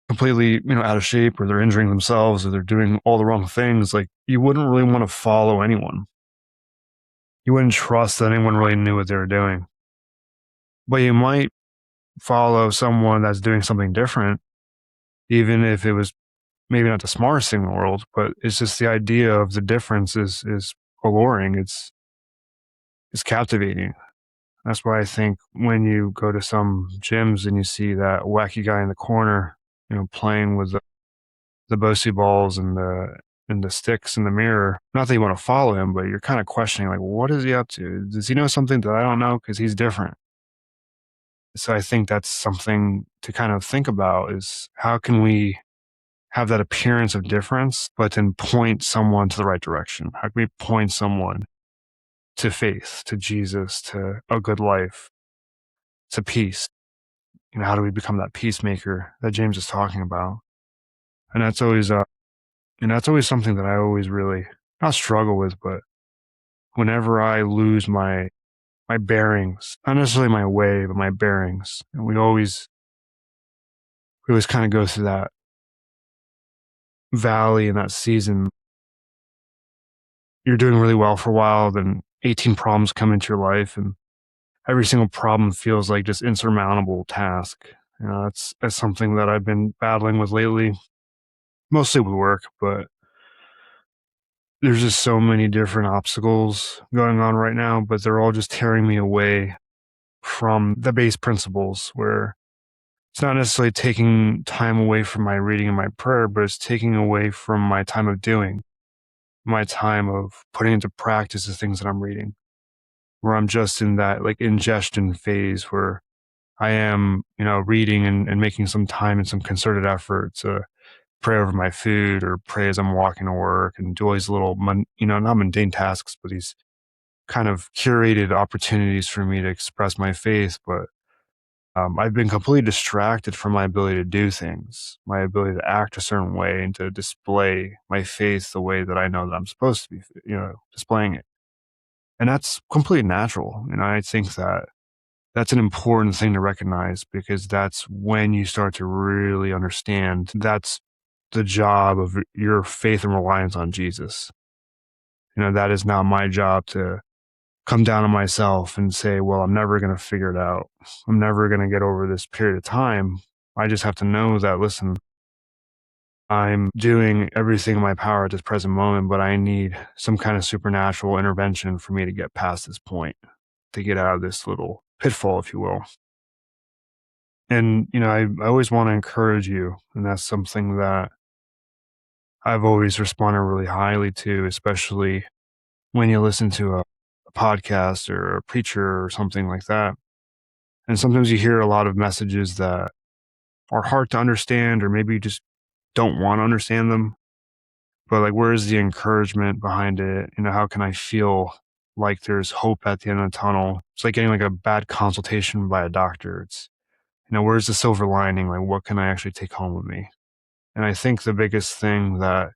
completely, out of shape, or they're injuring themselves, or they're doing all the wrong things. Like, you wouldn't really want to follow anyone. You wouldn't trust that anyone really knew what they were doing. But you might follow someone that's doing something different, even if it was maybe not the smartest thing in the world, but it's just the idea of the difference is alluring. It's captivating. That's why I think when you go to some gyms and you see that wacky guy in the corner, playing with the Bocey balls and the sticks in the mirror. Not that you want to follow him, but you're kind of questioning, like, what is he up to? Does he know something that I don't know? Because he's different. So I think that's something to kind of think about, is how can we have that appearance of difference, but then point someone to the right direction? How can we point someone to faith, to Jesus, to a good life, to peace? How do we become that peacemaker that James is talking about? And that's always something that I always really not struggle with, but whenever I lose my bearings, not necessarily my way, but my bearings, and we always kind of go through that valley and that season. You're doing really well for a while, then 18 problems come into your life, and every single problem feels like just insurmountable task. That's something that I've been battling with lately, mostly with work, but there's just so many different obstacles going on right now, but they're all just tearing me away from the base principles, where it's not necessarily taking time away from my reading and my prayer, but it's taking away from my time of doing, my time of putting into practice the things that I'm reading, where I'm just in that like ingestion phase where I am, reading and making some time and some concerted effort to pray over my food or pray as I'm walking to work and do all these little, not mundane tasks, but these kind of curated opportunities for me to express my faith. But I've been completely distracted from my ability to do things, my ability to act a certain way and to display my faith the way that I know that I'm supposed to be, displaying it. And that's completely natural. And I think that that's an important thing to recognize, because that's when you start to really understand that's the job of your faith and reliance on Jesus. That is not my job to come down on myself and say, well, I'm never going to figure it out. I'm never going to get over this period of time. I just have to know that, listen, I'm doing everything in my power at this present moment, but I need some kind of supernatural intervention for me to get past this point, to get out of this little pitfall, if you will. And, I always want to encourage you. And that's something that I've always responded really highly to, especially when you listen to a podcast or a preacher or something like that. And sometimes you hear a lot of messages that are hard to understand, or maybe you just don't want to understand them. But like, where's the encouragement behind it? How can I feel like there's hope at the end of the tunnel? It's like getting like a bad consultation by a doctor. It's, where's the silver lining? Like, what can I actually take home with me? And I think the biggest thing that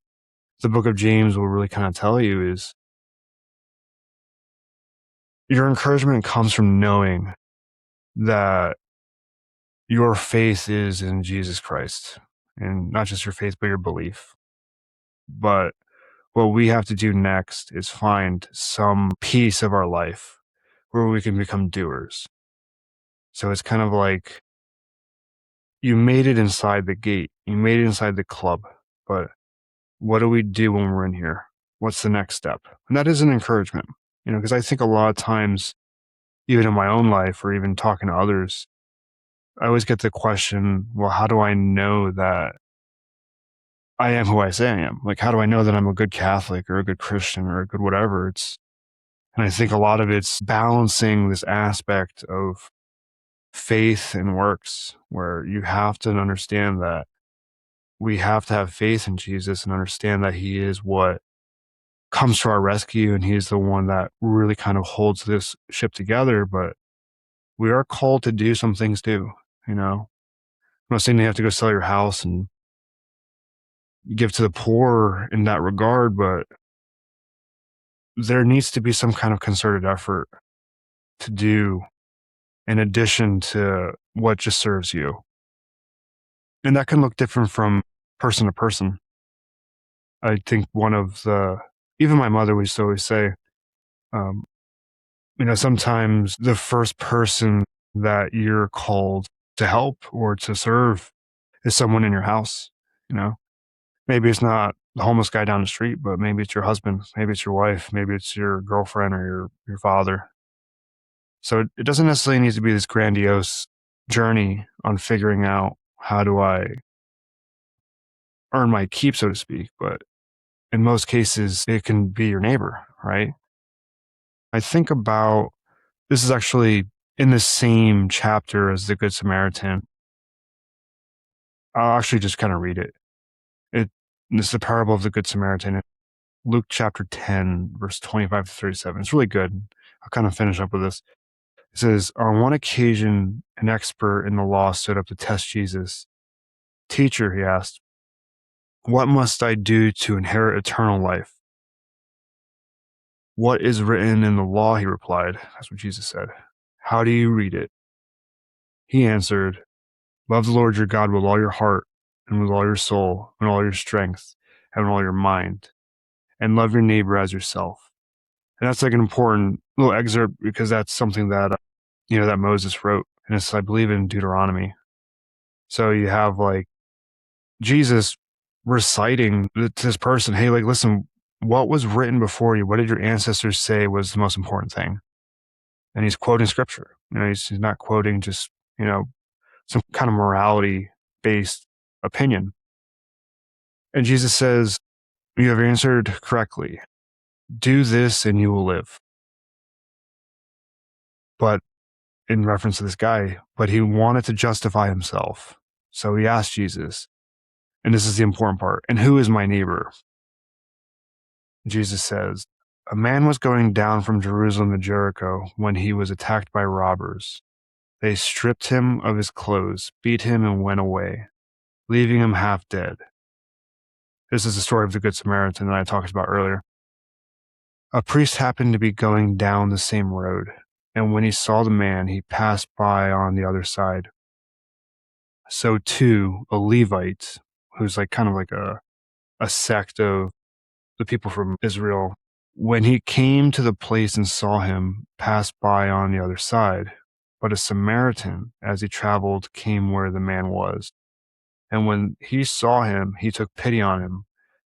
the book of James will really kind of tell you is your encouragement comes from knowing that your faith is in Jesus Christ, and not just your faith, but your belief. But what we have to do next is find some piece of our life where we can become doers. So it's kind of like you made it inside the gate, you made it inside the club, but what do we do when we're in here? What's the next step? And that is an encouragement, because I think a lot of times, even in my own life or even talking to others, I always get the question, well, how do I know that I am who I say I am? Like, how do I know that I'm a good Catholic or a good Christian or a good whatever? And I think a lot of it's balancing this aspect of faith and works, where you have to understand that we have to have faith in Jesus and understand that he is what comes to our rescue, and he's the one that really kind of holds this ship together. But we are called to do some things too. I'm not saying you have to go sell your house and give to the poor in that regard, but there needs to be some kind of concerted effort to do in addition to what just serves you. And that can look different from person to person. I think even my mother used to always say, um, sometimes the first person that you're called to help or to serve is someone in your house. Maybe it's not the homeless guy down the street, but maybe it's your husband, maybe it's your wife, maybe it's your girlfriend or your father. So it doesn't necessarily need to be this grandiose journey on figuring out how do I earn my keep, so to speak. But in most cases, it can be your neighbor, right? I think about this is actually in the same chapter as the Good Samaritan. I'll actually just kind of read it. This is the parable of the Good Samaritan. Luke chapter 10, verse 25 to 37. It's really good. I'll kind of finish up with this. It says, on one occasion, an expert in the law stood up to test Jesus. Teacher, he asked, what must I do to inherit eternal life? What is written in the law? He replied. That's what Jesus said. How do you read it? He answered, love the Lord your God with all your heart and with all your soul and all your strength and with all your mind, and love your neighbor as yourself. And that's like an important little excerpt because that's something that, that Moses wrote. And it's, I believe, in Deuteronomy. So you have like Jesus reciting to this person, hey, like, listen, what was written before you? What did your ancestors say was the most important thing? And he's quoting scripture. He's not quoting just, some kind of morality based opinion. And Jesus says, you have answered correctly. Do this and you will live. But in reference to this guy, but he wanted to justify himself. So he asked Jesus, and this is the important part, and who is my neighbor? Jesus says, a man was going down from Jerusalem to Jericho when he was attacked by robbers. They stripped him of his clothes, beat him, and went away, leaving him half dead. This is the story of the Good Samaritan that I talked about earlier. A priest happened to be going down the same road, and when he saw the man, he passed by on the other side. So too, a Levite, who's like kind of like a sect of the people from Israel, when he came to the place and saw him, passed by on the other side. But a Samaritan, as he traveled, came where the man was. And when he saw him, he took pity on him.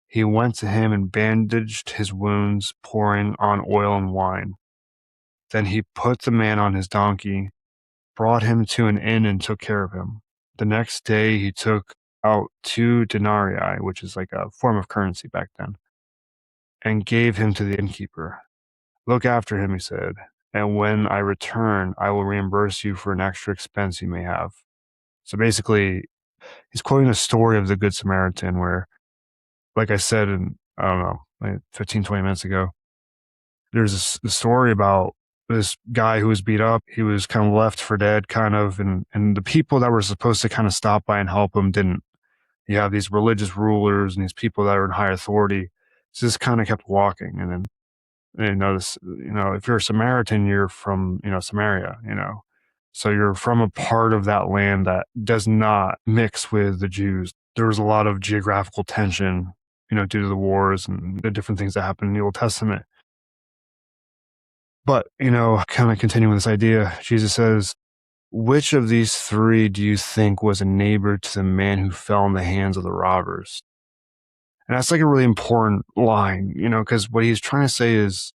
He went to him and bandaged his wounds, pouring on oil and wine. Then he put the man on his donkey, brought him to an inn, and took care of him. The next day he took out 2 denarii, which is like a form of currency back then, and gave him to the innkeeper. Look after him, he said, and when I return, I will reimburse you for an extra expense you may have. So basically, he's quoting the story of the Good Samaritan where, like I said, I don't know, like 15, 20 minutes ago, there's a story about this guy who was beat up. He was kind of left for dead, kind of, and the people that were supposed to kind of stop by and help him didn't. You have these religious rulers and these people that are in high authority. Just kind of kept walking. And then This, if you're a Samaritan, you're from, Samaria, so you're from a part of that land that does not mix with the Jews. There was a lot of geographical tension, due to the wars and the different things that happened in the Old Testament. But, kind of continuing this idea, Jesus says, which of these three do you think was a neighbor to the man who fell in the hands of the robbers? And that's like a really important line, because what he's trying to say is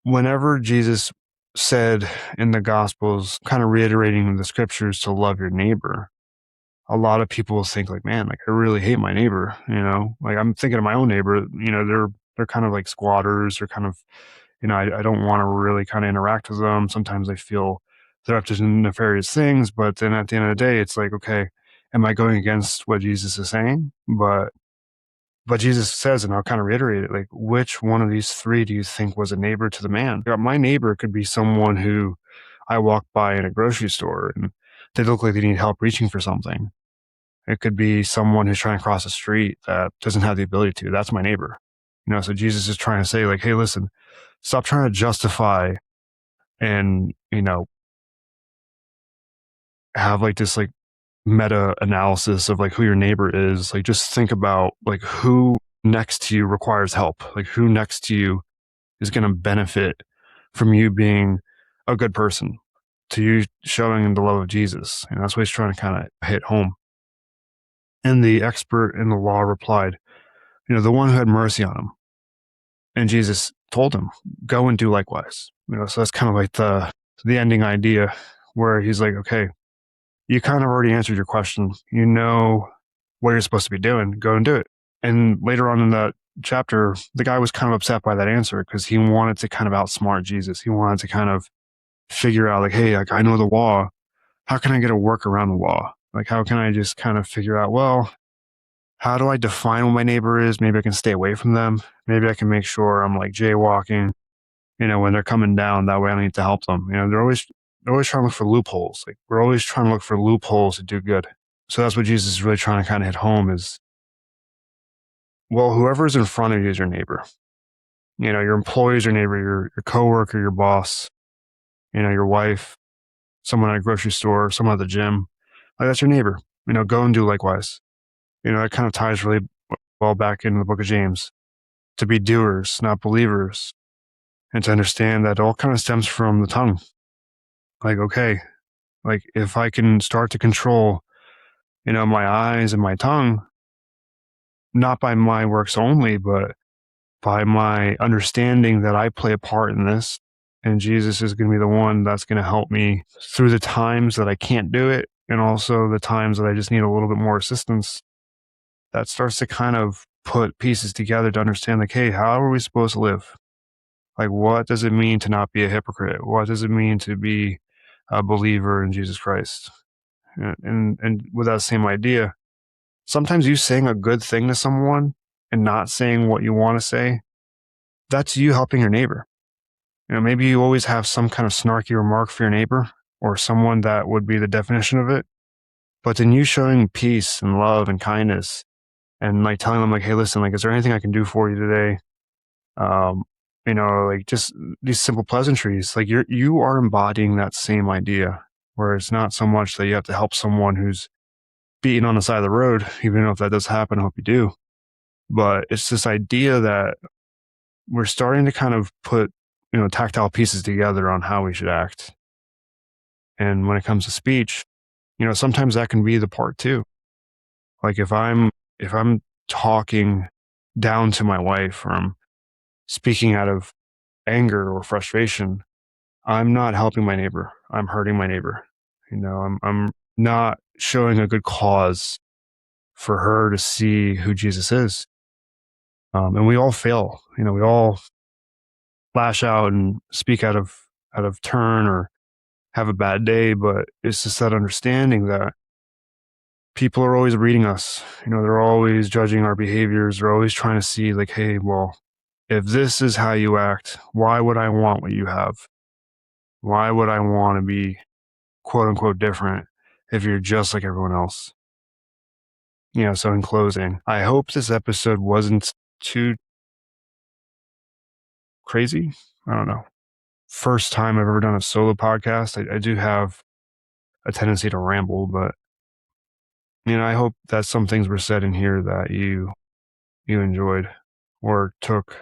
whenever Jesus said in the Gospels, kind of reiterating the scriptures to love your neighbor, a lot of people will think like, man, like I really hate my neighbor, like I'm thinking of my own neighbor, they're kind of like squatters. They're kind of, I don't want to really kind of interact with them. Sometimes I feel they're up to nefarious things, but then at the end of the day, it's like, okay, am I going against what Jesus is saying? But Jesus says, and I'll kind of reiterate it, like, which one of these three do you think was a neighbor to the man? My neighbor could be someone who I walk by in a grocery store and they look like they need help reaching for something. It could be someone who's trying to cross the street that doesn't have the ability to. That's my neighbor. So Jesus is trying to say, like, hey, listen, stop trying to justify and, have like this like meta analysis of like who your neighbor is. Like, just think about like who next to you requires help, like who next to you is going to benefit from you being a good person, to you showing the love of Jesus. And that's what he's trying to kind of hit home. And the expert in the law replied, the one who had mercy on him. And Jesus told him, go and do likewise. So that's kind of like the ending idea where he's like, okay, you kind of already answered your question. You know what you're supposed to be doing. Go and do it. And later on in that chapter, the guy was kind of upset by that answer because he wanted to kind of outsmart Jesus. He wanted to kind of figure out like, hey, like I know the law. How can I get a work around the law? Like, how can I just kind of figure out, well, how do I define what my neighbor is? Maybe I can stay away from them. Maybe I can make sure I'm like jaywalking, when they're coming down. That way I don't need to help them. They're always trying to look for loopholes. Like, we're always trying to look for loopholes to do good. So that's what Jesus is really trying to kind of hit home is, well, whoever's in front of you is your neighbor. Your employee is your neighbor, your coworker, your boss, your wife, someone at a grocery store, someone at the gym. Like, that's your neighbor. Go and do likewise. That kind of ties really well back into the book of James, to be doers, not believers, and to understand that all kind of stems from the tongue. Like, okay, like if I can start to control, my eyes and my tongue, not by my works only, but by my understanding that I play a part in this, and Jesus is going to be the one that's going to help me through the times that I can't do it, and also the times that I just need a little bit more assistance. That starts to kind of put pieces together to understand, like, hey, how are we supposed to live? Like, what does it mean to not be a hypocrite? What does it mean to be a believer in Jesus Christ? And with that same idea, sometimes you saying a good thing to someone and not saying what you want to say, that's you helping your neighbor. Maybe you always have some kind of snarky remark for your neighbor or someone that would be the definition of it. But then you showing peace and love and kindness and like telling them like, hey, listen, like, is there anything I can do for you today? Like just these simple pleasantries, like you are embodying that same idea where it's not so much that you have to help someone who's beaten on the side of the road, even if that does happen. I hope you do. But it's this idea that we're starting to kind of put, tactile pieces together on how we should act. And when it comes to speech, sometimes that can be the part too. Like if I'm talking down to my wife or I'm speaking out of anger or frustration, I'm not helping my neighbor. I'm hurting my neighbor. I'm not showing a good cause for her to see who Jesus is. And we all fail. We all lash out and speak out of turn or have a bad day. But it's just that understanding that people are always reading us. They're always judging our behaviors. They're always trying to see like, hey, well, if this is how you act, why would I want what you have? Why would I want to be quote unquote different if you're just like everyone else? So in closing, I hope this episode wasn't too crazy. I don't know. First time I've ever done a solo podcast. I do have a tendency to ramble, but I hope that some things were said in here that you enjoyed or took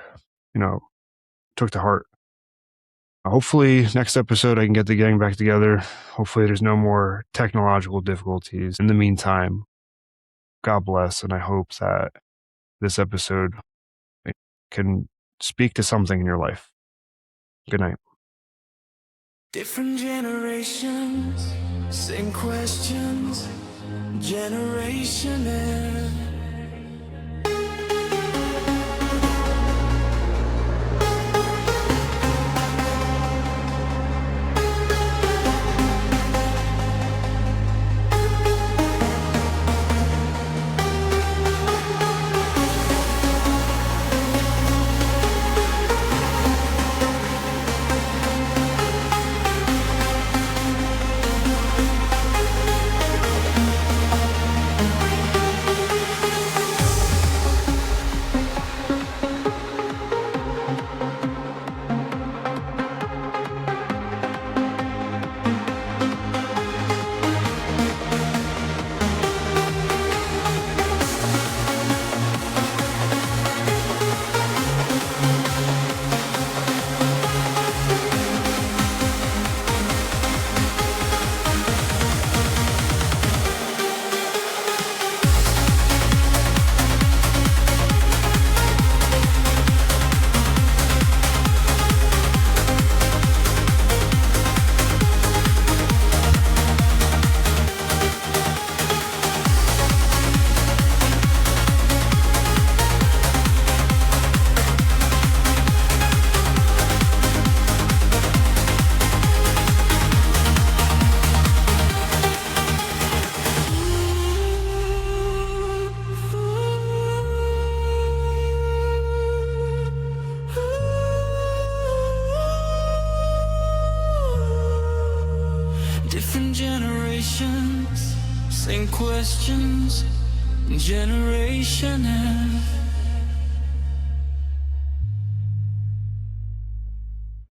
to heart. Hopefully next episode I can get the gang back together. Hopefully there's no more technological difficulties. In the meantime, God bless, and I hope that this episode can speak to something in your life. Good night. Different generations, same questions, generation F. Different generations, same questions, generation F.